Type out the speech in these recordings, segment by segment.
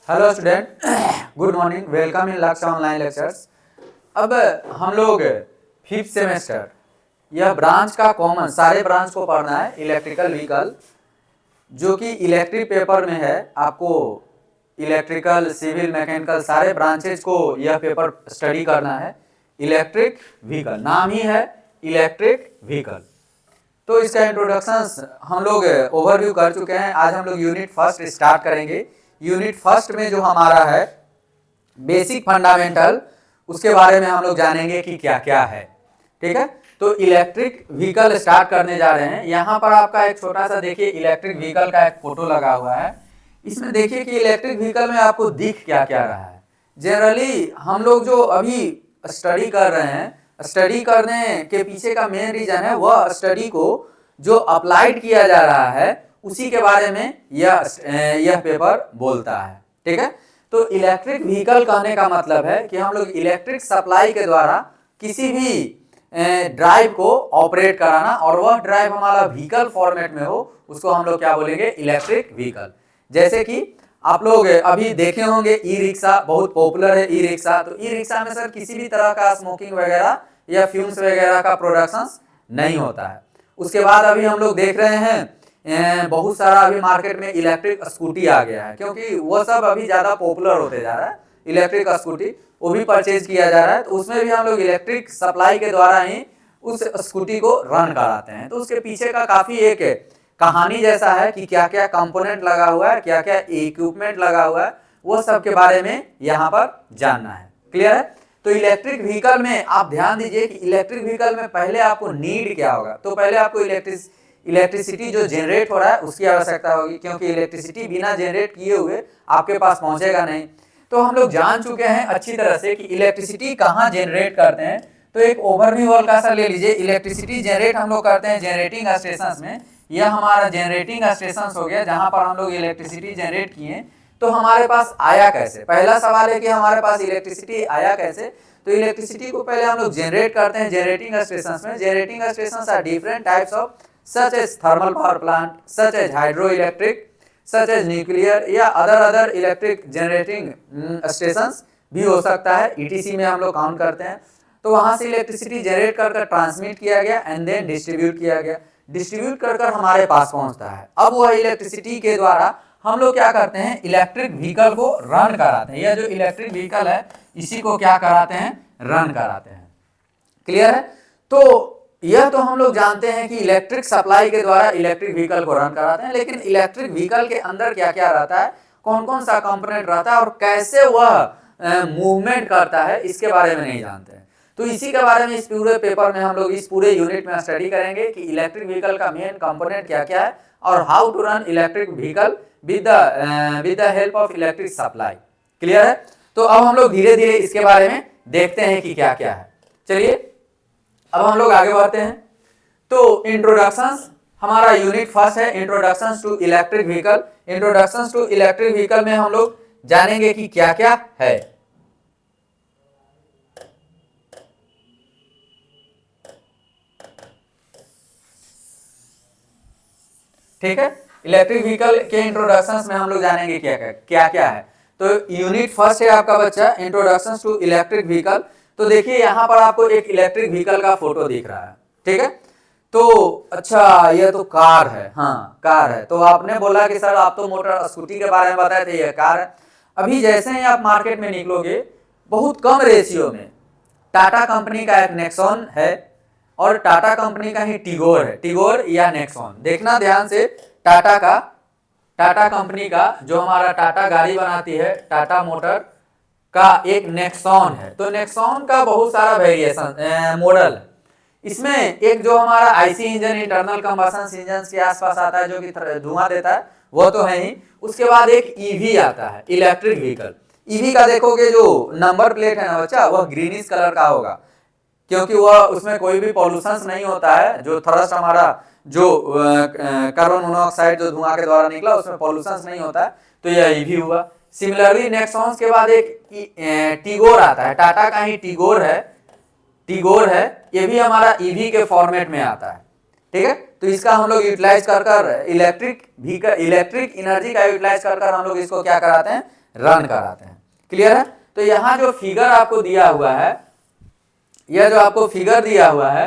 Hello student, good morning, welcome in लक्ष्य online lectures. अब हम लोग फिफ्थ सेमेस्टर यह ब्रांच का कॉमन सारे ब्रांच को पढ़ना है। इलेक्ट्रिकल व्हीकल जो कि इलेक्ट्रिक पेपर में है, आपको इलेक्ट्रिकल, सिविल, मैकेनिकल सारे ब्रांचेज को यह पेपर स्टडी करना है। इलेक्ट्रिक व्हीकल नाम ही है इलेक्ट्रिक व्हीकल। तो इसका इंट्रोडक्शन हम लोग ओवरव्यू कर चुके हैं। आज हम लोग यूनिट फर्स्ट स्टार्ट करेंगे। यूनिट फर्स्ट में जो हमारा है बेसिक फंडामेंटल, उसके बारे में हम लोग जानेंगे कि क्या क्या है। ठीक है, तो इलेक्ट्रिक व्हीकल स्टार्ट करने जा रहे हैं। यहाँ पर आपका एक छोटा सा देखिए इलेक्ट्रिक व्हीकल का एक फोटो लगा हुआ है। इसमें देखिए कि इलेक्ट्रिक व्हीकल में आपको दिख क्या क्या रहा है। जनरली हम लोग जो अभी स्टडी कर रहे हैं, स्टडी करने के पीछे का मेन रीजन है वह स्टडी को जो अप्लाइड किया जा रहा है उसी के बारे में यह पेपर बोलता है। ठीक है, तो इलेक्ट्रिक व्हीकल कहने का मतलब है कि हम लोग इलेक्ट्रिक सप्लाई के द्वारा किसी भी ड्राइव को ऑपरेट कराना, और वह ड्राइव हमारा व्हीकल फॉर्मेट में हो, उसको हम लोग क्या बोलेंगे, इलेक्ट्रिक व्हीकल। जैसे कि आप लोग अभी देखे होंगे ई रिक्शा बहुत पॉपुलर है। ई रिक्शा, तो ई रिक्शा में सर किसी भी तरह का स्मोकिंग वगैरह या फ्यूम्स वगैरह का प्रोडक्शन नहीं होता है। उसके बाद अभी हम लोग देख रहे हैं बहुत सारा अभी मार्केट में इलेक्ट्रिक स्कूटी आ गया है, क्योंकि वो सब अभी ज़्यादा पॉपुलर होते जा रहा है। इलेक्ट्रिक स्कूटी वो भी परचेज किया जा रहा है, तो उसमें भी हम लोग इलेक्ट्रिक सप्लाई के द्वारा ही उस स्कूटी को रन कराते हैं। तो उसके पीछे का काफ़ी एक कहानी जैसा है कि क्या क्या कंपोनेंट लगा हुआ है, क्या क्या इक्विपमेंट लगा हुआ है, वो सब के बारे में यहाँ पर जानना है। क्लियर है? तो इलेक्ट्रिक व्हीकल में आप ध्यान दीजिए कि इलेक्ट्रिक व्हीकल में पहले आपको नीड क्या होगा। तो पहले आपको इलेक्ट्रिसिटी जो जनरेट हो रहा है उसकी आवश्यकता होगी, क्योंकि इलेक्ट्रिसिटी बिना जनरेट किए हुए आपके पास पहुंचेगा नहीं। तो हम लोग जान चुके हैं अच्छी तरह से कि इलेक्ट्रिसिटी कहाँ जनरेट करते हैं। तो एक ओवरव्यू हल्का सा ले लीजिए। इलेक्ट्रिसिटी जनरेट हम लोग करते हैं जनरेटिंग स्टेशन में। यह हमारा जनरेटिंग स्टेशन हो गया जहाँ पर हम लोग इलेक्ट्रिसिटी जनरेट किए। तो हमारे पास आया कैसे? पहला सवाल है कि हमारे पास इलेक्ट्रिसिटी आया कैसे। तो इलेक्ट्रिसिटी को पहले हम लोग जनरेट करते हैं जनरेटिंग स्टेशन में। Generating station are different types of such as thermal power plant, such as hydroelectric, such as nuclear या other electric generating stations भी हो सकता है। ETC में हम लोग काउंट करते हैं। तो वहाँ से इलेक्ट्रिसिटी जनरेट कर ट्रांसमिट किया गया एंड देन डिस्ट्रीब्यूट किया गया। डिस्ट्रीब्यूट कर हमारे पास पहुँचता है। अब वह इलेक्ट्रिसिटी के द्वारा हम लोग क्या करते हैं, इलेक्ट्रिक व्हीकल को रन कराते हैं। यह जो इलेक्ट्रिक व्हीकल है इसी को क्या कराते हैं, रन कराते हैं। क्लियर है? तो यह तो हम लोग जानते हैं कि इलेक्ट्रिक सप्लाई के द्वारा इलेक्ट्रिक व्हीकल को रन कराते हैं, लेकिन इलेक्ट्रिक व्हीकल के अंदर क्या क्या रहता है, कौन कौन सा कंपोनेंट रहता है और कैसे वह मूवमेंट करता है, इसके बारे में नहीं जानते हैं। तो इसी के बारे में इस पूरे पेपर में हम लोग इस पूरे यूनिट में स्टडी करेंगे कि इलेक्ट्रिक व्हीकल का मेन कंपोनेंट क्या क्या है और how to run electric vehicle with the help of electric supply. Clear है? तो अब हम लोग धीरे धीरे इसके बारे में देखते हैं कि क्या क्या है। चलिए अब हम लोग आगे बढ़ते हैं। तो इंट्रोडक्शन हमारा यूनिट फर्स्ट है, introduction to electric vehicle. Introduction to electric vehicle में हम लोग जानेंगे कि क्या क्या है। ठीक है, इलेक्ट्रिक व्हीकल के इंट्रोडक्शन में हम लोग जानेंगे क्या क्या है। तो यूनिट फर्स्ट है आपका बच्चा, इंट्रोडक्शन टू इलेक्ट्रिक व्हीकल। तो देखिए यहाँ पर आपको एक इलेक्ट्रिक व्हीकल का फोटो दिख रहा है। ठीक है, तो अच्छा ये तो कार है। हाँ कार है। तो आपने बोला कि सर आप तो मोटर स्कूटी के बारे में बताए थे, ये कार है। अभी जैसे ही आप मार्केट में निकलोगे बहुत कम रेशियो में टाटा कंपनी का एक नेक्सॉन है और टाटा कंपनी का ही टिगोर है। टिगोर या नेक्सॉन देखना ध्यान से। टाटा कंपनी का जो हमारा टाटा गाड़ी बनाती है, टाटा मोटर का एक नेक्सॉन है। तो नेक्सॉन का बहुत सारा वेरिएशन मॉडल है। इसमें एक जो हमारा IC engine, internal combustion engine के आसपास आता है जो कि धुआं देता है, वो तो है ही। उसके बाद एक ईवी आता है, इलेक्ट्रिक व्हीकल। ईवी का देखोगे जो नंबर प्लेट है ना बच्चा, वह ग्रीनिश कलर का होगा, क्योंकि वह उसमें कोई भी पॉल्यूशन नहीं होता है। जो थ्रस्ट हमारा जो कार्बन मोनोऑक्साइड जो धुआं के द्वारा निकला उसमें पॉल्यूशन नहीं होता है। तो यह ईवी हुआ। सिमिलरली नेक्सॉन के बाद एक टिगोर आता है, टाटा का ही टिगोर है। ये भी हमारा ईवी के फॉर्मेट में आता है। ठीक है, तो इसका हम लोग यूटिलाइज कर इलेक्ट्रिक एनर्जी का यूटिलाइज कर हम लोग इसको क्या कराते हैं, रन कराते हैं। क्लियर है? तो यहाँ जो फिगर आपको दिया हुआ है, यह जो आपको फिगर दिया हुआ है,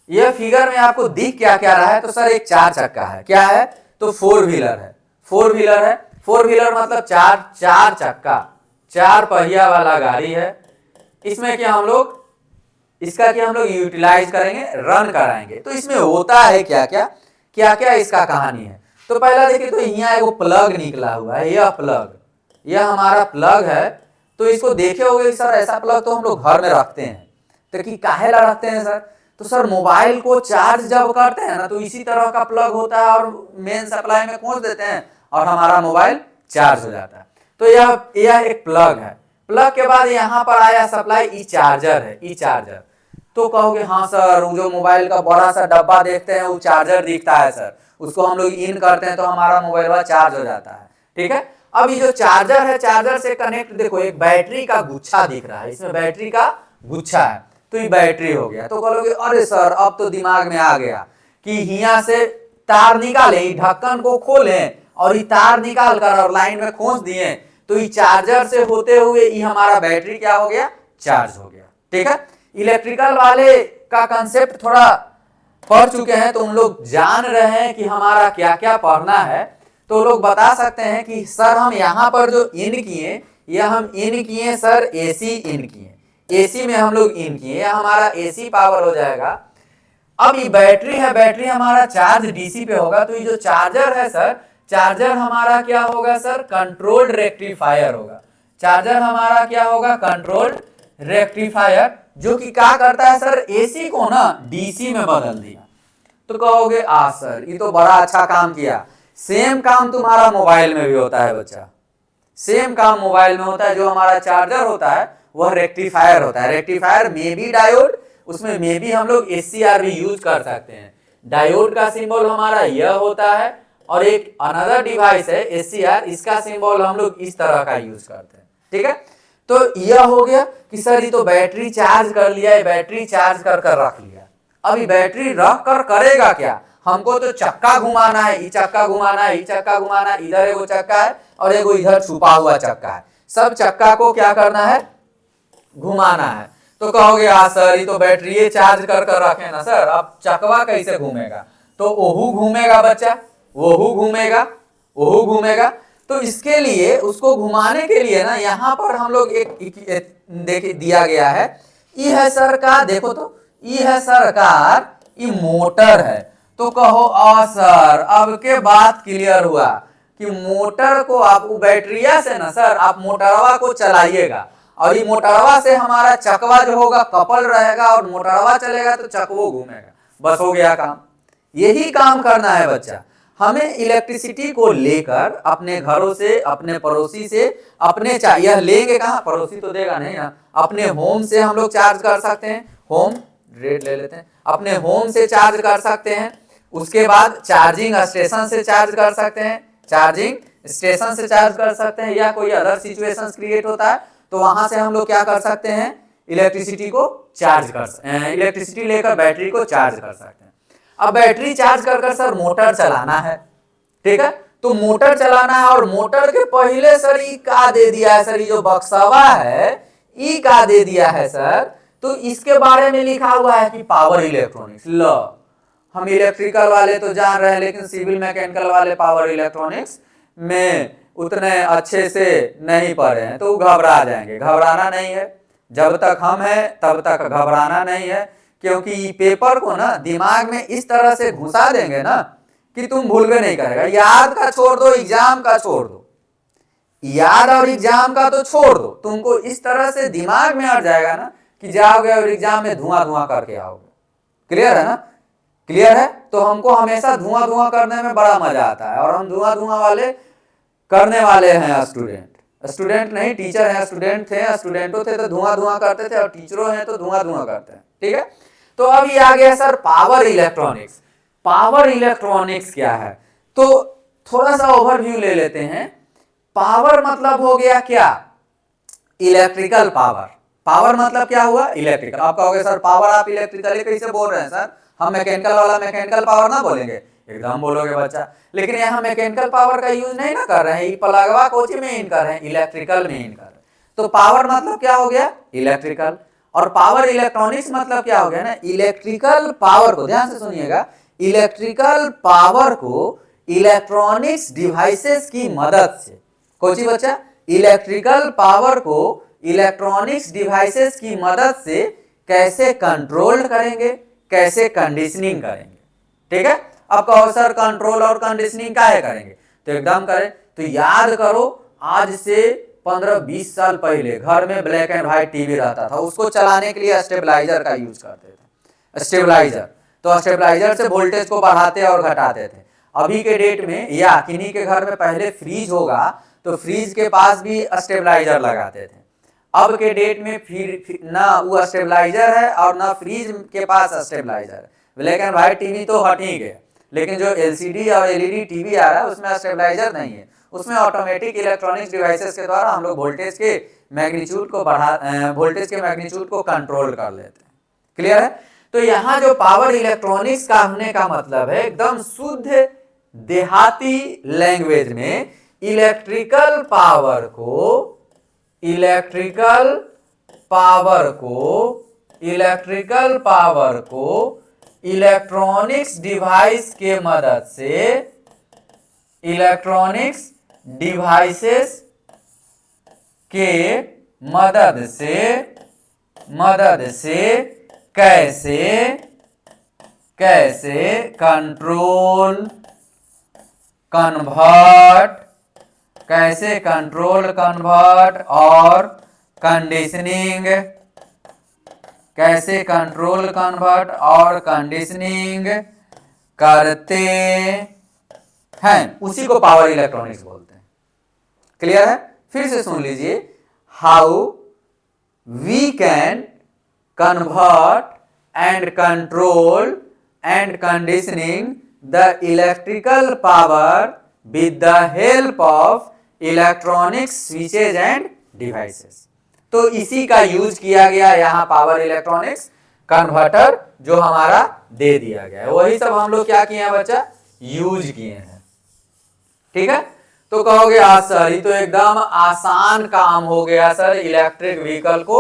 यह फिगर में आपको दिख क्या क्या रहा है? तो सर एक 4 चक्का है। क्या है? तो 4 व्हीलर है। 4 व्हीलर है। 4 व्हीलर मतलब चार चक्का, 4 पहिया वाला गाड़ी है। इसमें क्या हम लोग यूटिलाइज करेंगे, रन कराएंगे। तो इसमें होता है क्या क्या इसका कहानी है। तो पहला देखिए, तो यहाँ एगो प्लग निकला हुआ है। यह हमारा प्लग है। तो इसको देखे होगे सर, ऐसा प्लग तो हम लोग घर में रखते हैं। तो कि काहे ला रखते हैं सर? तो सर मोबाइल को चार्ज जब करते हैं ना, तो इसी तरह का प्लग होता है और मेन सप्लाई में खोल देते हैं और हमारा मोबाइल चार्ज हो जाता है। तो यह एक प्लग है। प्लग के बाद यहाँ पर आया सप्लाई, ई चार्जर है। ई चार्जर तो कहोगे हाँ सर, वो जो मोबाइल का बड़ा सा डब्बा देखते हैं वो चार्जर दिखता है सर, उसको हम लोग इन करते हैं तो हमारा मोबाइल चार्ज हो जाता है। ठीक है? अब ये जो चार्जर है, चार्जर से कनेक्ट देखो एक बैटरी का गुच्छा दिख रहा है, इसमें बैटरी का गुच्छा है। तो ये बैटरी हो गया। तो कहोगे अरे सर अब तो दिमाग में आ गया कि यहाँ से तार निकाले, ढक्कन को खोलें और ये तार निकाल कर और लाइन में खोस दिए, तो ये चार्जर से होते हुए ये हमारा बैटरी क्या हो गया? चार्ज हो गया। ठीक है? इलेक्ट्रिकल वाले का कंसेप्ट थोड़ा पढ़ चुके हैं तो उन लोग जान रहे हैं कि हमारा क्या क्या पढ़ना है। तो लोग बता सकते हैं कि सर हम यहाँ पर जो इन किए, यह हम इन किए सर एसी इन किए, एसी में हम लोग इन किए, हमारा एसी पावर हो जाएगा। अब ये बैटरी है, बैटरी हमारा चार्ज डीसी पे होगा। तो ये जो चार्जर है सर, चार्जर हमारा क्या होगा सर? कंट्रोल्ड रेक्टिफायर होगा। चार्जर हमारा क्या होगा? कंट्रोल्ड रेक्टिफायर, जो कि क्या करता है सर? एसी को ना डीसी में बदल दिया। तो कहोगे आ सर ये तो बड़ा अच्छा काम किया। सेम काम तुम्हारा मोबाइल में भी होता है बच्चा, सेम काम मोबाइल में होता है। जो हमारा चार्जर होता है वह रेक्टिफायर होता है। रेक्टिफायर में भी डायोड, उसमें में भी हम लोग एससीआर भी यूज कर सकते हैं। डायोड का सिंबल हमारा यह होता है और एक अनदर डिवाइस है एससीआर, इसका सिंबल हम लोग इस तरह का यूज करते हैं। ठीक है? तो यह हो गया कि सर ये तो बैटरी चार्ज कर लिया है, बैटरी चार्ज कर रख लिया। अभी बैटरी रख कर करेगा क्या? हमको तो चक्का घुमाना है, ये चक्का घुमाना है, ये चक्का घुमाना है। इधर एगो चक्का है और एगो इधर छुपा हुआ चक्का है। सब चक्का को क्या करना है? घुमाना है। तो कहोगे हाँ सर ये तो बैटरी चार्ज कर रखे ना सर, अब चकवा कैसे घूमेगा? तो ओहू घूमेगा बच्चा, ओहू घूमेगा, ओहू घूमेगा। तो इसके लिए उसको घुमाने के लिए ना यहाँ पर हम लोग एक देखिए दिया गया है। ये है सर का, देखो तो ये है सरकार, ये मोटर है। तो कहो सर अब के बात क्लियर हुआ कि मोटर को आप बैटरिया से ना सर आप मोटरवा को चलाइएगा और ये मोटरवा से हमारा चकवा जो होगा कपल रहेगा और मोटरवा चलेगा तो चकवो घूमेगा। बस हो गया काम। यही काम करना है बच्चा। हमें इलेक्ट्रिसिटी को लेकर अपने घरों से, अपने पड़ोसी से, अपने यह लेंगे कहाँ? पड़ोसी तो देगा नहीं ना। अपने होम से हम लोग चार्ज कर सकते हैं, होम रेट ले लेते हैं, अपने होम से चार्ज कर सकते हैं। उसके बाद चार्जिंग स्टेशन से चार्ज कर सकते हैं, चार्जिंग स्टेशन से चार्ज कर सकते हैं, या कोई अदर सिचुएशंस क्रिएट होता है तो वहां से हम लोग क्या कर सकते हैं? इलेक्ट्रिसिटी को चार्ज कर सकते हैं, इलेक्ट्रिसिटी लेकर बैटरी को चार्ज कर सकते हैं। अब बैटरी चार्ज कर सर मोटर चलाना है। ठीक है? तो मोटर चलाना है और मोटर के पहले सर ई का दे दिया है सर, ये जो बक्सवा है ई का दे दिया है सर। तो इसके बारे में लिखा हुआ है कि पावर इलेक्ट्रॉनिक्स। लो हम इलेक्ट्रिकल वाले तो जान रहे हैं, लेकिन सिविल मैकेनिकल वाले पावर इलेक्ट्रॉनिक्स में उतने अच्छे से नहीं पढ़े हैं तो घबरा जाएंगे। घबराना नहीं है, जब तक हम हैं तब तक घबराना नहीं है, क्योंकि पेपर को ना दिमाग में इस तरह से घुसा देंगे ना कि तुम भूल भी नहीं करेगा। याद का छोड़ दो, एग्जाम का छोड़ दो, याद और एग्जाम का तो छोड़ दो, तुमको इस तरह से दिमाग में अट जाएगा ना कि जाओगे और एग्जाम में धुआं करके आओगे। क्लियर है ना? क्लियर है? तो हमको हमेशा धुआं करने में बड़ा मजा आता है और हम धुआं वाले करने वाले हैं। स्टूडेंट नहीं टीचर हैं, स्टूडेंट थे, स्टूडेंटों थे तो धुआं करते थे और टीचरों हैं तो धुआं करते हैं। ठीक है? तो अब ये आ गया sir power electronics. Power electronics क्या है? तो थोड़ा सा ओवरव्यू ले लेते हैं। पावर मतलब हो गया क्या? Electrical power. पावर मतलब क्या हुआ? इलेक्ट्रिकल। आप कहोगे सर पावर आप इलेक्ट्रिकल कैसे बोल रहे हैं सर, हम मैकेनिकल वाला मैकेनिकल पावर ना बोलेंगे। एकदम बोलोगे बच्चा। लेकिन यहाँ मैकेनिकल पावर का यूज नहीं ना कर रहे हैं, प्लगवा कोची में इन कर रहे हैं, इलेक्ट्रिकल में इन कर रहे हैं। तो पावर मतलब क्या हो गया, इलेक्ट्रिकल, और पावर इलेक्ट्रॉनिक्स मतलब क्या हो गया ना, इलेक्ट्रिकल पावर को, ध्यान से सुनिएगा, इलेक्ट्रिकल पावर को इलेक्ट्रॉनिक्स डिवाइसेस की मदद से, कोची बच्चा, इलेक्ट्रिकल पावर को इलेक्ट्रॉनिक्स डिवाइसेस की मदद से कैसे कंट्रोल करेंगे, कैसे कंडीशनिंग करेंगे। ठीक है, अब कहो सर कंट्रोल और कंडीशनिंग काहे करेंगे, तो एकदम करें। तो याद करो, आज से 15-20 साल पहले घर में ब्लैक एंड व्हाइट टीवी रहता था, उसको चलाने के लिए स्टेबलाइजर का यूज करते थे, स्टेबलाइजर। तो स्टेबलाइजर से वोल्टेज को बढ़ाते और घटाते थे। अभी के डेट में या किन्हीं के घर में पहले फ्रीज होगा तो फ्रीज के पास भी स्टेबलाइजर लगाते थे। अब के डेट में फिर ना वो स्टेबलाइजर है और ना फ्रीज के पास स्टेबलाइजर है। ब्लैक एंड व्हाइट टीवी तो हट ही गया, लेकिन जो एलसीडी और एलईडी टीवी आ रहा है उसमें स्टेबलाइजर नहीं है, उसमें ऑटोमेटिक इलेक्ट्रॉनिक्स डिवाइसेस के द्वारा हम लोग वोल्टेज के मैग्नीट्यूड को कंट्रोल कर लेते हैं। क्लियर है। तो यहाँ जो पावर इलेक्ट्रॉनिक्स का होने का मतलब है, एकदम शुद्ध देहाती लैंग्वेज में, इलेक्ट्रिकल पावर को इलेक्ट्रॉनिक्स डिवाइस के मदद से कैसे कंट्रोल कन्वर्ट और कंडीशनिंग करते हैं, उसी को पावर इलेक्ट्रॉनिक्स बोलते हैं। क्लियर है। फिर से सुन लीजिए, how we can convert and control and conditioning the electrical power with the help of electronic switches and devices। तो इसी का यूज किया गया यहाँ पावर इलेक्ट्रॉनिक्स कन्वर्टर जो हमारा दे दिया गया है, वही सब हम लोग क्या किए हैं बच्चा, यूज किए हैं। ठीक है। तो कहोगे आज सर ये तो एकदम आसान काम हो गया सर, इलेक्ट्रिक व्हीकल को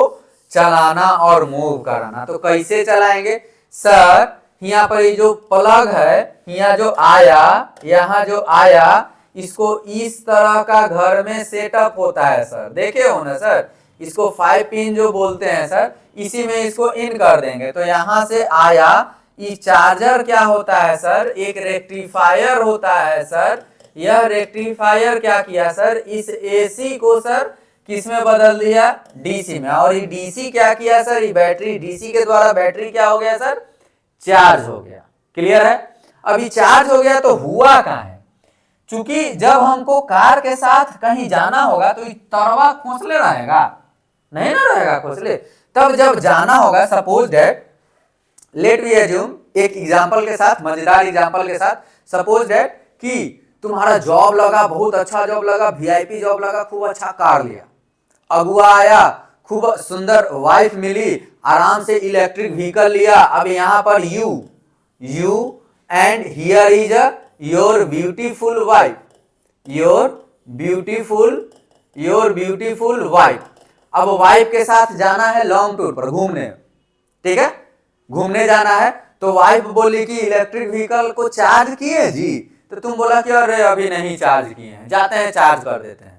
चलाना और मूव कराना। तो कैसे चलाएंगे सर, यहाँ पर ये जो प्लग है, यहाँ जो आया, इसको इस तरह का घर में सेटअप होता है सर, देखे हो ना सर, इसको 5 पिन जो बोलते हैं सर, इसी में इसको इन कर देंगे। तो यहाँ से आया, ये चार्जर क्या होता है सर, एक रेक्टिफायर होता है सर। यह रेक्टिफायर क्या किया सर, इस एसी को सर किस में बदल दिया, डीसी में। और ये डीसी क्या किया सर, ये बैटरी, डीसी के द्वारा बैटरी क्या हो गया सर, चार्ज हो गया। क्लियर है। अभी चार्ज हो गया तो हुआ कहाँ है, चूंकि जब हमको कार के साथ कहीं जाना होगा तो तरवा खोसले रहेगा, नहीं ना रहेगा खोसले। तब जब जाना होगा, suppose that, let we assume, एक एग्जांपल के साथ, मजेदार एग्जांपल के साथ, सपोज दैट कि तुम्हारा जॉब लगा, बहुत अच्छा जॉब लगा, वीआईपी जॉब लगा, खूब अच्छा कार लिया, अगुआ आया, खूब सुंदर वाइफ मिली, आराम से इलेक्ट्रिक व्हीकल लिया। अब यहाँ पर you and here is your beautiful wife. अब वाइफ के साथ जाना है लॉन्ग टूर पर घूमने, ठीक है, घूमने जाना है। तो वाइफ बोली कि इलेक्ट्रिक व्हीकल को चार्ज किए जी, तो तुम बोला कि अरे अभी नहीं चार्ज किए हैं, जाते हैं चार्ज कर देते हैं।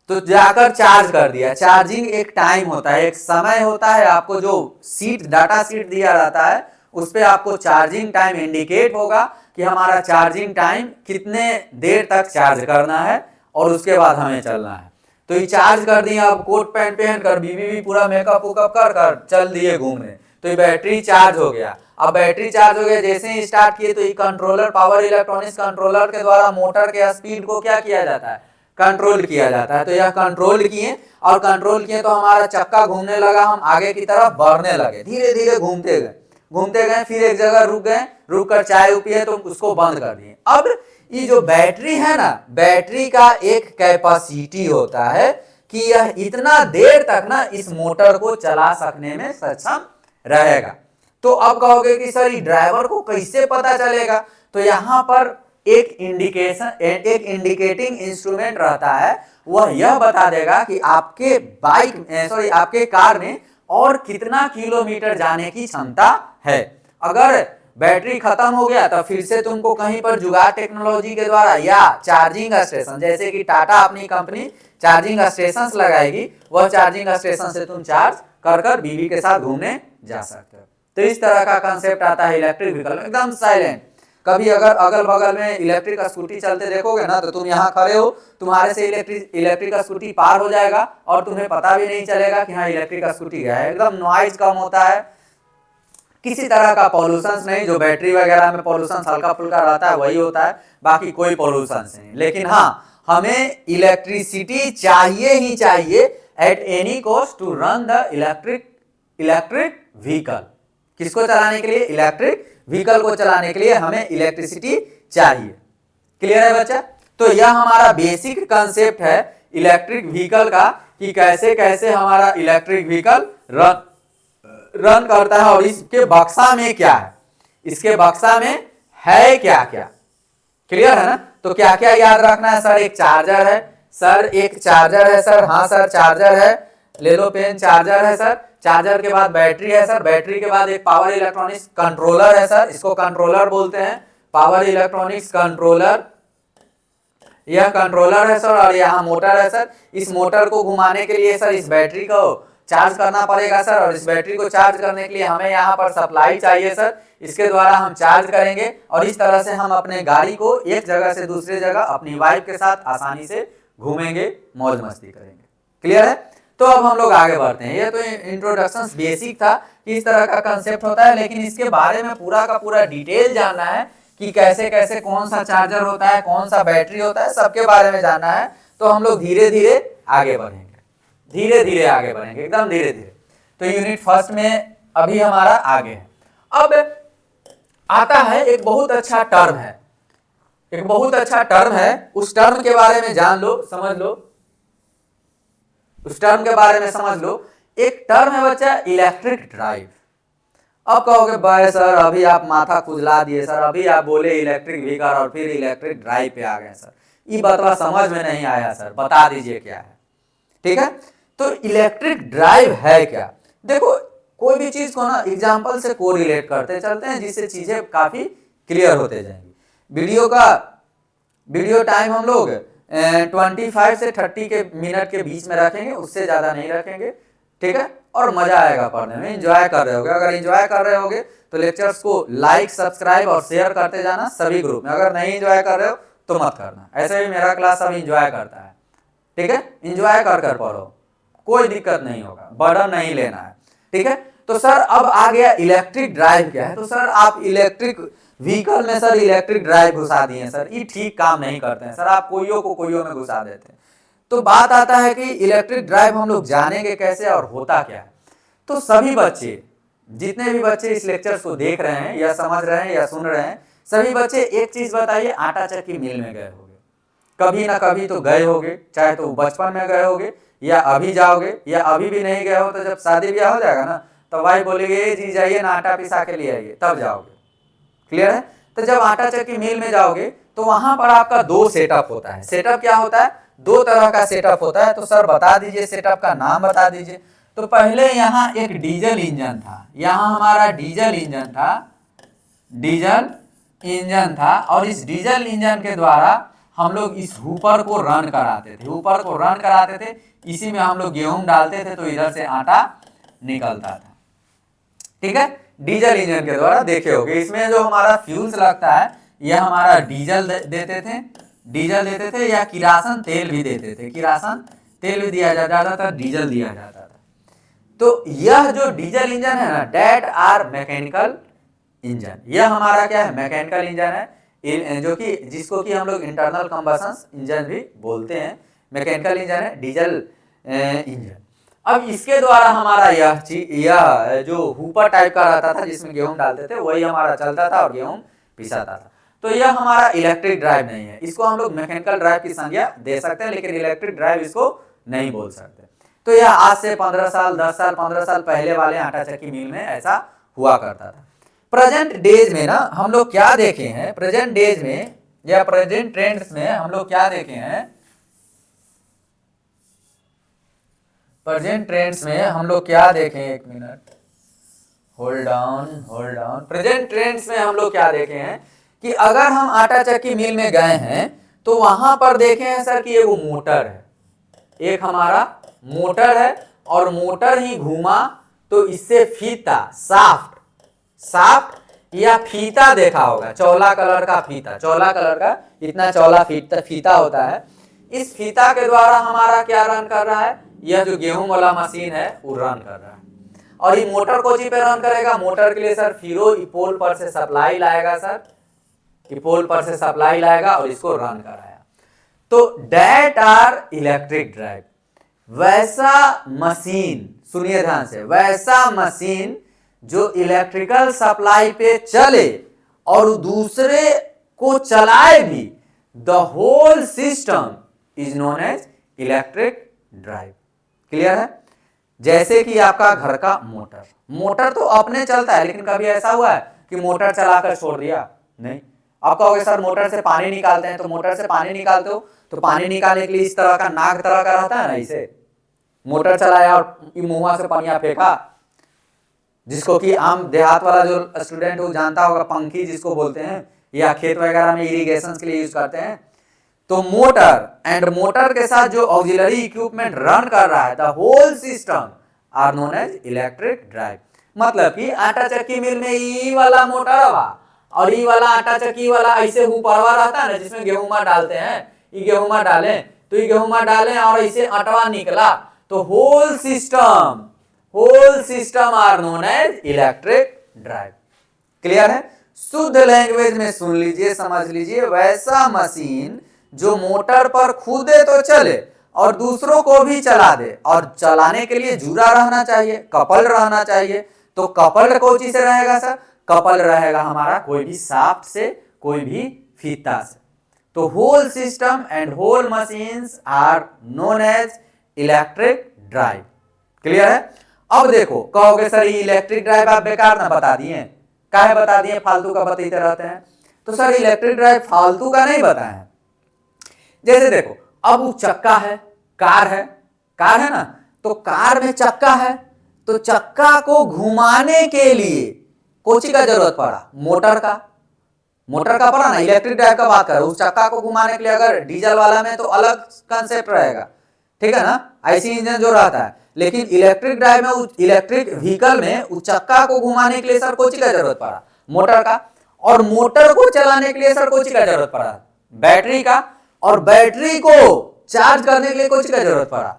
तो जाकर चार्ज कर दिया। चार्जिंग एक टाइम होता है, एक समय होता है, आपको जो डाटा शीट दिया जाता है उस पे आपको चार्जिंग टाइम इंडिकेट होगा कि हमारा चार्जिंग टाइम कितने देर तक चार्ज करना है और उसके बाद हमें चलना है। तो ये चार्ज कर दिया, अब कोट पैंट पहन कर बीबी पूरा मेकअप वुकअप कर चल दिए घूमने, तो ये बैटरी चार्ज हो गया। अब बैटरी चार्ज हो गया, जैसे ही स्टार्ट किए तो ये कंट्रोलर, पावर इलेक्ट्रॉनिक्स कंट्रोलर के द्वारा मोटर के स्पीड को क्या किया जाता है, कंट्रोल किया जाता है। तो यह कंट्रोल किए और कंट्रोल किए तो हमारा चक्का घूमने लगा, हम आगे की तरफ बढ़ने लगे, धीरे धीरे घूमते गए, फिर एक जगह रुक गए, रुक कर चाय पिए तो उसको बंद कर दिए। अब ये जो बैटरी है ना, बैटरी का एक कैपेसिटी होता है कि यह इतना देर तक ना इस मोटर को चला सकने में सक्षम रहेगा। तो अब कहोगे कि सर ड्राइवर को कैसे पता चलेगा, तो तो यहाँ पर एक इंडिकेटिंग इंस्ट्रूमेंट रहता है, वह यह बता देगा कि आपके आपके कार में और कितना किलोमीटर जाने की क्षमता है। अगर बैटरी खत्म हो गया तो फिर से तुमको कहीं पर जुगाड़ टेक्नोलॉजी के द्वारा या चार्जिंग स्टेशन, जैसे कि टाटा अपनी कंपनी चार्जिंग स्टेशन लगाएगी, वह चार्जिंग स्टेशन से तुम चार्ज कर बीवी के साथ घूमने जा सकते हो। तो इस तरह का कंसेप्ट आता है इलेक्ट्रिक व्हीकल, एकदम साइलेंट। कभी अगर अगल बगल में इलेक्ट्रिक स्कूटी चलते देखोगे ना, तो तुम यहाँ खड़े हो, तुम्हारे से इलेक्ट्रिक स्कूटी पार हो जाएगा और तुम्हें पता भी नहीं चलेगा कि हाँ इलेक्ट्रिक स्कूटी गया है। एकदम नॉइज कम होता है, किसी तरह का पॉल्यूशन नहीं। जो बैटरी वगैरह में पॉल्यूशन हल्का फुल्का रहता है वही होता है, बाकी कोई पॉल्यूशन नहीं। लेकिन हाँ, हमें इलेक्ट्रिसिटी चाहिए ही चाहिए at any cost to run the electric vehicle. किसको चलाने के लिए? इलेक्ट्रिक व्हीकल को चलाने के लिए हमें इलेक्ट्रिसिटी चाहिए। क्लियर है बच्चा? तो यह हमारा बेसिक कंसेप्ट है इलेक्ट्रिक व्हीकल का, कि कैसे कैसे हमारा इलेक्ट्रिक व्हीकल रन करता है और इसके बक्सा में क्या है, इसके बक्सा में है क्या क्या। क्लियर है ना? तो क्या क्या याद रखना है सर? एक चार्जर है सर, एक चार्जर है सर, हाँ सर चार्जर है, ले लो पेन, चार्जर है सर। चार्जर के बाद बैटरी है सर, बैटरी के बाद एक पावर इलेक्ट्रॉनिक्स कंट्रोलर है सर, इसको कंट्रोलर बोलते हैं, पावर इलेक्ट्रॉनिक्स कंट्रोलर, यह कंट्रोलर है सर। और यहाँ मोटर है सर, इस मोटर को घुमाने के लिए सर इस बैटरी को चार्ज करना पड़ेगा सर, और इस बैटरी को चार्ज करने के लिए हमें यहाँ पर सप्लाई चाहिए सर, इसके द्वारा हम चार्ज करेंगे और इस तरह से हम अपने गाड़ी को एक जगह से दूसरी जगह अपनी वाइफ के साथ आसानी से घूमेंगे, मौज मस्ती करेंगे। क्लियर है? तो अब हम लोग आगे बढ़ते हैं। ये तो इंट्रोडक्शन बेसिक था कि इस तरह का कंसेप्ट होता है, लेकिन इसके बारे में पूरा का पूरा डिटेल जानना है कि कैसे कैसे कौन सा चार्जर होता है, कौन सा बैटरी होता है, सबके बारे में जानना है। तो हम लोग धीरे धीरे आगे बढ़ेंगे, धीरे धीरे आगे बढ़ेंगे, एकदम धीरे धीरे। तो यूनिट फर्स्ट में अभी हमारा आगे है। अब आता है एक बहुत अच्छा टर्म है, एक बहुत अच्छा टर्म है, उस टर्म के बारे में जान लो, समझ लो, उस टर्म के बारे में समझ लो। एक टर्म है बच्चा इलेक्ट्रिक ड्राइव। अब कहोगे भाई सर अभी आप माथा खुजला दिए सर, अभी आप बोले इलेक्ट्रिक व्हीकल और फिर इलेक्ट्रिक ड्राइव पे आ गए सर, ये बतवा समझ में नहीं आया सर, बता दीजिए क्या है। ठीक है? तो इलेक्ट्रिक ड्राइव है क्या? देखो, कोई भी चीज को ना एग्जाम्पल से कोरिलेट करते चलते हैं, जिससे चीजें काफी क्लियर होते जाएंगी। वीडियो टाइम हम लोग 25 से 30 के मिनट के बीच में रखेंगे, उससे ज्यादा नहीं रखेंगे। ठीक है? और मजा आएगा पढ़ने में, एंजॉय कर रहे होगे। अगर एंजॉय कर रहे होगे तो लेक्चर्स को लाइक, सब्सक्राइब और शेयर करते जाना सभी ग्रुप में। अगर नहीं एंजॉय कर रहे हो तो मत करना। ऐसे भी मेरा क्लास सब एंजॉय करता है। ठीक है? एंजॉय कर पढ़ो, कोई दिक्कत नहीं होगा, बर्डन नहीं लेना है। ठीक है? तो सर अब आ गया इलेक्ट्रिक ड्राइव क्या है। तो सर आप इलेक्ट्रिक व्हीकल में सर इलेक्ट्रिक ड्राइव घुसा दिए सर, ये ठीक काम नहीं करते हैं सर, आप कोइयों को कोइयों में घुसा देते हैं। तो बात आता है कि इलेक्ट्रिक ड्राइव हम लोग जानेंगे कैसे और होता क्या है। तो सभी बच्चे, जितने भी बच्चे इस लेक्चर को देख रहे हैं या समझ रहे हैं या सुन रहे हैं, सभी बच्चे एक चीज बताइए, आटा चक्की मिल में गए होंगे, कभी ना कभी तो गए होंगे, चाहे तो बचपन में गए होंगे या अभी जाओगे, या अभी भी नहीं गए हो तो जब शादी ब्याह हो जाएगा ना तो भाई बोलेंगे ये जी जाइए ना आटा पिसा के लिए आइए, तब जाओगे। क्लियर है? तो जब आटा चक्की मिल में जाओगे तो वहां पर आपका दो सेटअप होता है। सेटअप क्या होता है? दो तरह का सेटअप होता है। तो सर बता दीजिए, सेटअप का नाम बता दीजिए। तो पहले यहाँ एक डीजल इंजन था, यहाँ हमारा डीजल इंजन था और इस डीजल इंजन के द्वारा हम लोग इस हुपर को रन कराते थे, इसी में हम लोग गेहूं डालते थे तो इधर से आटा निकलता था। ठीक है? डीजल इंजन के द्वारा देखे होगे। इसमें जो हमारा फ्यूल्स लगता है यह हमारा डीजल देते थे या किरासन तेल भी देते थे, किरासन तेल भी दिया जाता था, डीजल दिया जाता था। तो यह जो डीजल इंजन है ना, डेट आर मैकेनिकल इंजन, यह हमारा क्या है? मैकेनिकल इंजन है, जो कि जिसको कि हम लोग इंटरनल कंबशन इंजन भी बोलते हैं। मैकेनिकल इंजन है डीजल इंजन। अब इसके द्वारा हमारा यह जो हुपर टाइप का रहता था जिसमें गेहूं डालते थे, वही हमारा चलता था और गेहूं पिसाता था। तो यह हमारा इलेक्ट्रिक ड्राइव नहीं है, इसको हम लोग मैकेनिकल ड्राइव की संज्ञा दे सकते हैं, लेकिन इलेक्ट्रिक ड्राइव इसको नहीं बोल सकते। तो यह आज से 15 साल, 10 साल, 15 साल पहले वाले आटा चक्की मिल में ऐसा हुआ करता था। प्रेजेंट डेज में ना हम लोग क्या देखे हैं, प्रेजेंट डेज में या प्रेजेंट ट्रेंड्स में हम लोग क्या देखे हैं, प्रेजेंट ट्रेंड्स में हम लोग क्या देखें, एक minute, hold on. Present trends में हम लोग क्या देखे हैं कि अगर हम आटा चक्की मिल में गए हैं तो वहां पर देखे हैं सर कि एगो मोटर है, एक हमारा मोटर है और मोटर ही घूमा तो इससे फीता, साफ्ट या फीता देखा होगा, चौला कलर का फीता, चौला कलर का इतना चौला फीता होता है। इस फीता के द्वारा हमारा क्या रन कर रहा है, यह जो गेहूं वाला मशीन है वो रन कर रहा है। और ये मोटर को जी पे रन करेगा, मोटर के लिए सर फिरो इपोल पर से सप्लाई लाएगा सर, इपोल पर से सप्लाई लाएगा और इसको रन कराया। तो डेट आर इलेक्ट्रिक ड्राइव, वैसा मशीन, सुनिए ध्यान से, वैसा मशीन जो इलेक्ट्रिकल सप्लाई पे चले और दूसरे को चलाए भी, the whole system is known as electric drive. Clear है? जैसे कि आपका घर का मोटर, मोटर तो अपने चलता है, लेकिन कभी ऐसा हुआ है कि मोटर चलाकर छोड़ दिया? नहीं। आप कहोगे सर मोटर से पानी निकालते हैं, तो मोटर से पानी निकालते हो तो पानी निकालने के लिए इस तरह का नाक तरह का रहता है ना, इसे मोटर चलाया और मुंह से पानी फेंका, जिसको कि आम देहात वाला जो स्टूडेंट वो जानता होगा, पंखी जिसको बोलते हैं, या खेत वगैरह में इरिगेशन के लिए यूज करते हैं। तो मोटर एंड मोटर के साथ जो ऑक्सिलरी इक्विपमेंट रन कर रहा है, the whole system are known as electric drive. मतलब कि आटा चक्की मिल में ई वाला मोटर हवा और ई वाला आटा चक्की वाला ऐसे ऊपरवा रहता है ना, जिसमें गेहूं डालते हैं, ये गेहूं डालें तो ये गेहूं डालें और इसे अटवा निकला, तो whole system are known as electric drive. Clear है? शुद्ध लैंग्वेज में सुन लीजिए, समझ लीजिए, वैसा मशीन जो मोटर पर खुदे तो चले और दूसरों को भी चला दे, और चलाने के लिए जुड़ा रहना चाहिए, कपल रहना चाहिए। तो कपल कौन चीज से रहेगा सर? कपल रहेगा हमारा कोई भी शाफ्ट से, कोई भी फीता से। तो whole system and whole machines are known as electric drive. Clear है? अब देखो, कहोगे सर ये इलेक्ट्रिक ड्राइव आप बेकार ना बता दिए, काहे बता दिए, फालतू का बताते रहते हैं। तो सर इलेक्ट्रिक ड्राइव फालतू का नहीं बताए। जैसे देखो, अब वो चक्का है, कार है ना, तो कार में चक्का है, तो चक्का को घुमाने के लिए कोची का जरूरत पड़ा? मोटर का पड़ा ना। इलेक्ट्रिक ड्राइव का बात कर, उस चक्का को घुमाने के लिए अगर डीजल वाला में तो अलग कंसेप्ट रहेगा, ठीक है ना, आईसी इंजन जो रहता है। लेकिन इलेक्ट्रिक ड्राइव में, इलेक्ट्रिक व्हीकल में उस चक्का को घुमाने के लिए सर कोची का जरूरत पड़ा? मोटर का। और मोटर को चलाने के लिए सर कोची का जरूरत पड़ा? बैटरी का। और बैटरी को चार्ज करने के लिए कोची का जरूरत पड़ा?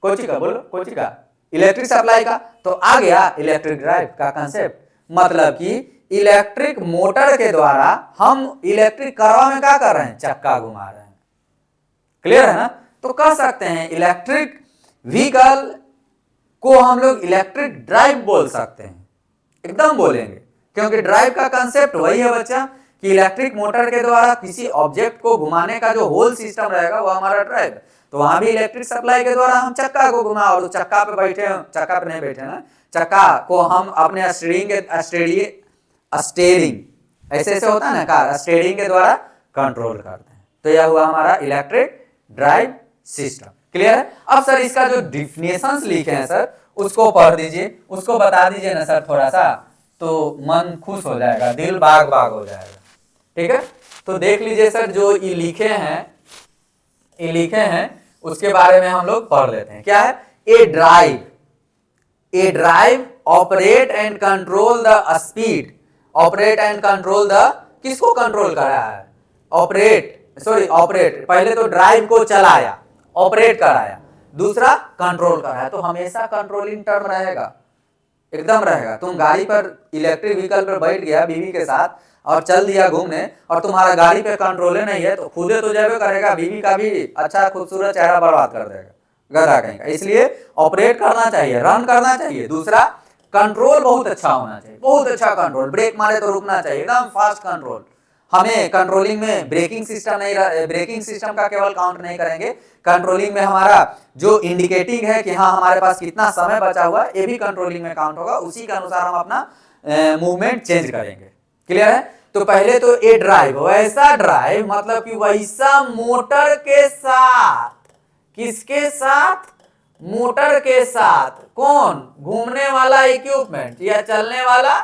कोची का, बोलो कोची का, इलेक्ट्रिक सप्लाई का। तो आ गया इलेक्ट्रिक ड्राइव का कंसेप्ट। मतलब कि इलेक्ट्रिक मोटर के द्वारा हम इलेक्ट्रिक कारवा में क्या कर रहे हैं? चक्का घुमा रहे हैं। क्लियर है ना? तो कह सकते हैं इलेक्ट्रिक व्हीकल को हम लोग इलेक्ट्रिक ड्राइव बोल सकते हैं, एकदम बोलेंगे, क्योंकि ड्राइव का कंसेप्ट वही है बच्चा कि इलेक्ट्रिक मोटर के द्वारा किसी ऑब्जेक्ट को घुमाने का जो होल सिस्टम रहेगा वो हमारा ड्राइव। तो वहां भी इलेक्ट्रिक सप्लाई के द्वारा हम चक्का को घुमा, और चक्का पे बैठे, चक्का पे नहीं बैठे ना, चक्का को हम अपने स्टीयरिंग ऐसे होता है ना कार, स्टीयरिंग के द्वारा कंट्रोल करते हैं। तो यह हुआ हमारा इलेक्ट्रिक ड्राइव सिस्टम। क्लियर है? अब सर इसका जो डिफिनेशंस लिखे हैं सर उसको पढ़ दीजिए, उसको बता दीजिए ना सर थोड़ा सा, तो मन खुश हो जाएगा, दिल बाग बाग हो जाएगा। ठीक है? तो देख लीजिए सर, जो ये लिखे हैं उसके बारे में हम लोग पढ़ लेते हैं। क्या है? A drive operate and control the speed, operate and control the, किसको कंट्रोल कर रहा है? ऑपरेट, पहले तो ड्राइव को चलाया, ऑपरेट कराया, दूसरा कंट्रोल कराया। तो हमेशा कंट्रोलिंग टर्म रहेगा, एकदम रहेगा। तुम गाड़ी पर, इलेक्ट्रिक व्हीकल पर बैठ गया बीवी के साथ और चल दिया घूमने, और तुम्हारा गाड़ी पे कंट्रोल नहीं है, तो खुदे तो जावे करेगा, बीवी का भी अच्छा खूबसूरत चेहरा बर्बाद कर देगा, गधा कहीं का। इसलिए ऑपरेट करना चाहिए, रन करना चाहिए। दूसरा, कंट्रोल बहुत अच्छा होना चाहिए, बहुत अच्छा कंट्रोल, ब्रेक मारे तो रुकना चाहिए, एकदम फास्ट कंट्रोल। हमें कंट्रोलिंग में ब्रेकिंग सिस्टम नहीं, ब्रेकिंग सिस्टम का केवल काउंट नहीं करेंगे, कंट्रोलिंग में हमारा जो इंडिकेटिंग है कि हाँ हमारे पास कितना समय बचा हुआ है, ये भी कंट्रोलिंग में काउंट होगा। उसी के अनुसार हम अपना मूवमेंट चेंज करेंगे। क्लियर है? तो पहले तो ए ड्राइव, वैसा ड्राइव मतलब कि वैसा मोटर के साथ, किसके साथ? मोटर के साथ। कौन? घूमने वाला इक्विपमेंट या चलने वाला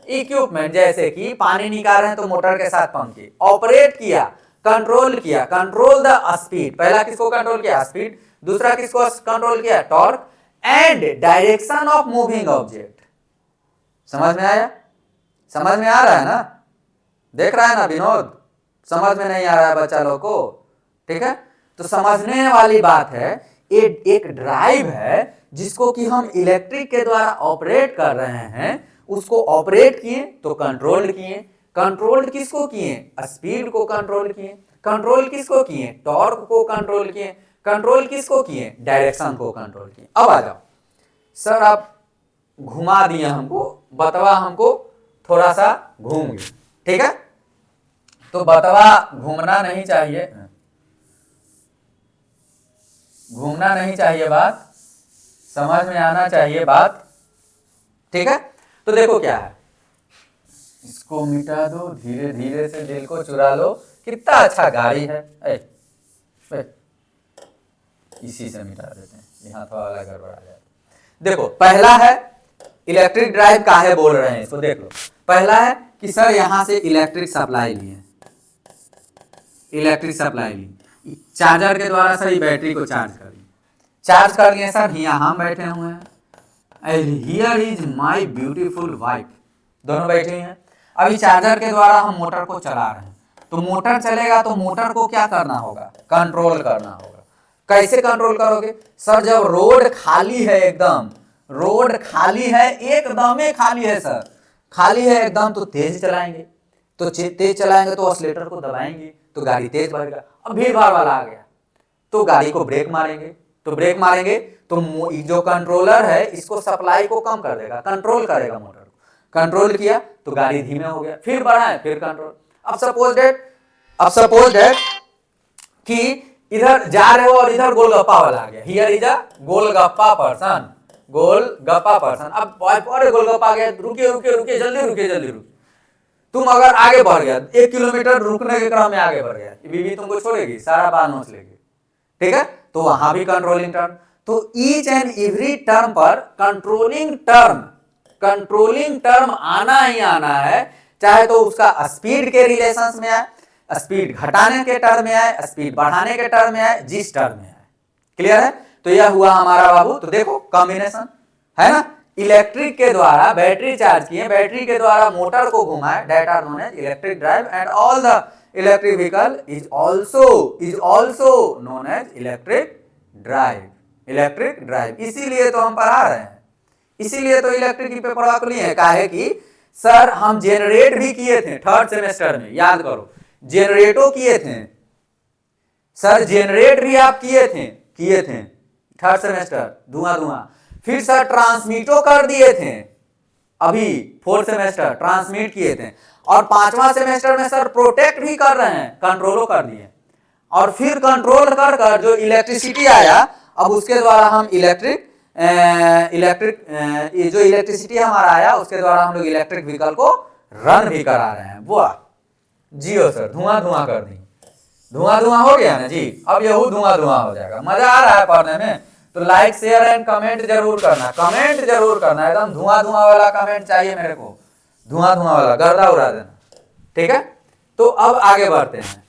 इक्विपमेंट, जैसे कि पानी निकाल रहे हैं तो मोटर के साथ पंप की ऑपरेट किया, कंट्रोल किया, कंट्रोल द स्पीड। पहला किसको कंट्रोल किया? स्पीड। दूसरा किसको कंट्रोल किया? Torque and direction of moving object. समझ में आया? समझ में आ रहा है ना? देख रहा है ना विनोद? समझ में नहीं आ रहा है बच्चा लोग को? ठीक है, तो समझने वाली बात है। एक ड्राइव है जिसको कि हम इलेक्ट्रिक के द्वारा ऑपरेट कर रहे हैं, उसको ऑपरेट किए तो कंट्रोल किए। कंट्रोल किसको किए? स्पीड को कंट्रोल किए। कंट्रोल किसको किए? टॉर्क को कंट्रोल किए। कंट्रोल किसको किए? डायरेक्शन को कंट्रोल किए। अब आ जाओ सर, आप घुमा दिए हमको, बतवा हमको थोड़ा सा घूम गए, ठीक है? तो बतवा घूमना नहीं चाहिए, घूमना नहीं चाहिए, बात समझ में आना चाहिए बात, ठीक है? तो देखो क्या है, इसको मिटा दो, धीरे धीरे से दिल को चुरा लो। कितना अच्छा गाड़ी है, इसी से मिटा देते हैं, यहाँ थोड़ा गड़बड़ आ जाए। देखो पहला है इलेक्ट्रिक ड्राइव काहे बोल रहे हैं इसको, देख लो। पहला है कि सर यहाँ से इलेक्ट्रिक सप्लाई लिए, इलेक्ट्रिक सप्लाई ली, चार्जर के द्वारा सर बैटरी को चार्ज कर ली, चार्ज कर लिए सर, यहाँ हम बैठे हुए हैं, here is my beautiful wife, दोनों बैठे हैं। अभी चार्जर के द्वारा हम मोटर को चला रहे हैं, तो मोटर चलेगा तो मोटर को क्या करना होगा? कंट्रोल करना होगा। कैसे कंट्रोल करोगे सर? जब रोड खाली है, एकदम रोड खाली है, एकदम ही खाली है सर, खाली है एकदम, तो तेज चलाएंगे, तो तेज चलाएंगे तो ऑसिलेटर को दबाएंगे तो गाड़ी तेज बढ़ेगा। अब भीड़ भाड़ वाला आ गया तो गाड़ी को ब्रेक मारेंगे, तो ब्रेक मारेंगे तो जो कंट्रोलर है इसको सप्लाई को कम कर देगा, कंट्रोल करेगा मोटर को, कंट्रोल किया तो गाड़ी धीमे हो गया, फिर बढ़ाए, फिर कंट्रोल। अब सपोज दैट कि इधर जा रहे हो और इधर गोलगप्पा वाला आ गया, here is a golgappa person, golgappa person. अब अरे गोलगप्पा आ गया, रुकिए रुकिए रुकिए, जल्दी रुकिए जल्दी रुकिए। तुम अगर आगे बढ़ गया 1 किलोमीटर, रुकने के क्रम में आगे बढ़ गया, बीवी तुमको छोड़ेगी, सारा बाल नोच लेगी, ठीक है? तो वहां भी कंट्रोलिंग टर्म। तो ईच एंड एवरी टर्म पर कंट्रोलिंग टर्म आना ही आना है, चाहे तो उसका स्पीड के रिलेशंस में आए, स्पीड घटाने के टर्म में आए, स्पीड बढ़ाने के टर्म में आए, जिस टर्म में आए। क्लियर है? तो यह हुआ हमारा बाबू। तो देखो कॉम्बिनेशन है ना, इलेक्ट्रिक के द्वारा बैटरी चार्ज किए, बैटरी के द्वारा मोटर को घुमाए, that are known as electric drive, and all the electric vehicle is also known as electric drive, electric drive. इसीलिए तो हम पढ़ा रहे हैं, इसीलिए तो इलेक्ट्रिक पे पढ़ा लिए हैं। काहे कि सर हम जेनरेट भी किए थे 3rd सेमेस्टर में, याद करो, जेनरेटो किए थे सर, जेनरेट भी आप किए थे 3rd सेमेस्टर, धुआं। फिर सर ट्रांसमिटो कर दिए थे, अभी 4th सेमेस्टर ट्रांसमिट किए थे, और 5वां सेमेस्टर में सर प्रोटेक्ट भी कर रहे हैं, कंट्रोलो कर दिए। और फिर कंट्रोल कर कर जो इलेक्ट्रिसिटी आया, अब उसके द्वारा हम जो इलेक्ट्रिसिटी हमारा आया उसके द्वारा हम लोग इलेक्ट्रिक व्हीकल को रन भी करा रहे हैं। वाह जियो सर, धुआं कर दी, धुआं हो गया ना जी। अब यह धुआं हो जाएगा। मजा आ रहा है पढ़ने में? तो लाइक शेयर एंड कमेंट जरूर करना, कमेंट जरूर करना, एकदम धुआं वाला कमेंट चाहिए मेरे को, धुआं वाला, गर्दा उड़ा देना, ठीक है? तो अब आगे बढ़ते हैं,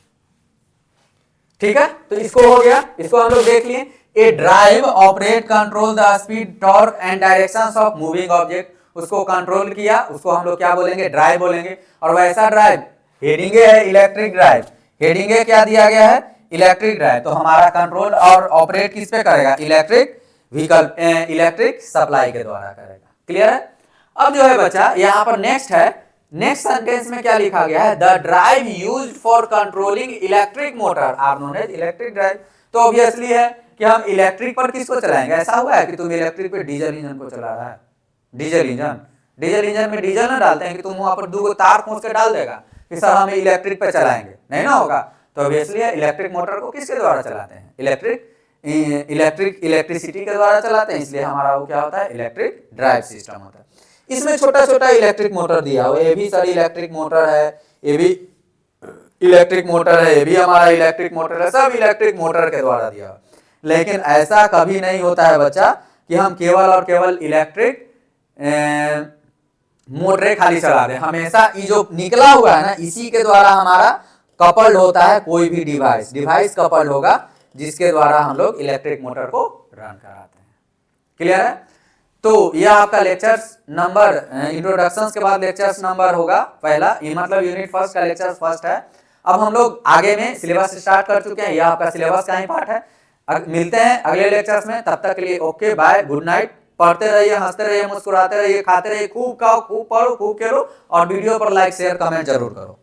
ठीक है? तो इसको हो गया, इसको हम लोग देख लिए। A drive operate control the speed, torque and directions of moving object, उसको कंट्रोल किया, उसको हम लोग क्या बोलेंगे? ड्राइव बोलेंगे। और वैसा ड्राइव हेडिंगे है इलेक्ट्रिक ड्राइव, हेडिंगे क्या दिया गया है? Electric drive. तो हमारा कंट्रोल और ऑपरेट किस पे करेगा? इलेक्ट्रिक व्हीकल, इलेक्ट्रिक सप्लाई के द्वारा करेगा। क्लियर है? अब जो है बच्चा यहाँ पर नेक्स्ट है, नेक्स्ट सेंटेंस में क्या लिखा गया है? The drive used for controlling electric motor are known as electric drive. तो ऑब्वियसली है कि हम इलेक्ट्रिक पर किसको चलाएंगे? ऐसा हुआ है कि तुम इलेक्ट्रिक पे डीजल इंजन को चला रहा है, डीजल इंजन में डीजल ना डालते हैं कि तुम वहां पर 2 तार खोस के डाल देगा कि सर हमें इलेक्ट्रिक पे चलाएंगे, नहीं ना होगा। तो ऑब्वियसली इलेक्ट्रिक मोटर को किसके द्वारा चलाते हैं? इलेक्ट्रिसिटी के द्वारा चलाते हैं, इसलिए हमारा वो क्या होता है? इलेक्ट्रिक ड्राइव सिस्टम होता है। इसमें छोटा छोटा इलेक्ट्रिक मोटर दिया हुआ है, ये भी सारी इलेक्ट्रिक मोटर है, ये भी इलेक्ट्रिक मोटर है, ये भी हमारा इलेक्ट्रिक मोटर है, सब इलेक्ट्रिक मोटर के द्वारा दिया। लेकिन ऐसा कभी नहीं होता है बच्चा कि हम केवल और केवल इलेक्ट्रिक मोटरें खाली चला दें। हमेशा ये जो निकला हुआ है ना, इसी के द्वारा हमारा कपल्ड होता है कोई भी डिवाइस कपल्ड होगा जिसके द्वारा हम लोग इलेक्ट्रिक मोटर को रन कराते हैं। क्लियर है? तो यह आपका लेक्चर्स नंबर इंट्रोडक्शन के बाद लेक्चर्स नंबर होगा पहला, ये मतलब यूनिट फर्स्ट का लेक्चर फर्स्ट है। अब हम लोग आगे में सिलेबस स्टार्ट कर चुके हैं, यह आपका सिलेबस का ही पार्ट है। मिलते हैं अगले लेक्चर्स में, तब तक के लिए ओके बाय, गुड नाइट। पढ़ते रहिए, हंसते रहिए, मुस्कुराते रहिए, खाते रहिए, खूब खाओ, खूब पढ़ो, खूब खेलो और वीडियो पर लाइक शेयर कमेंट जरूर करो।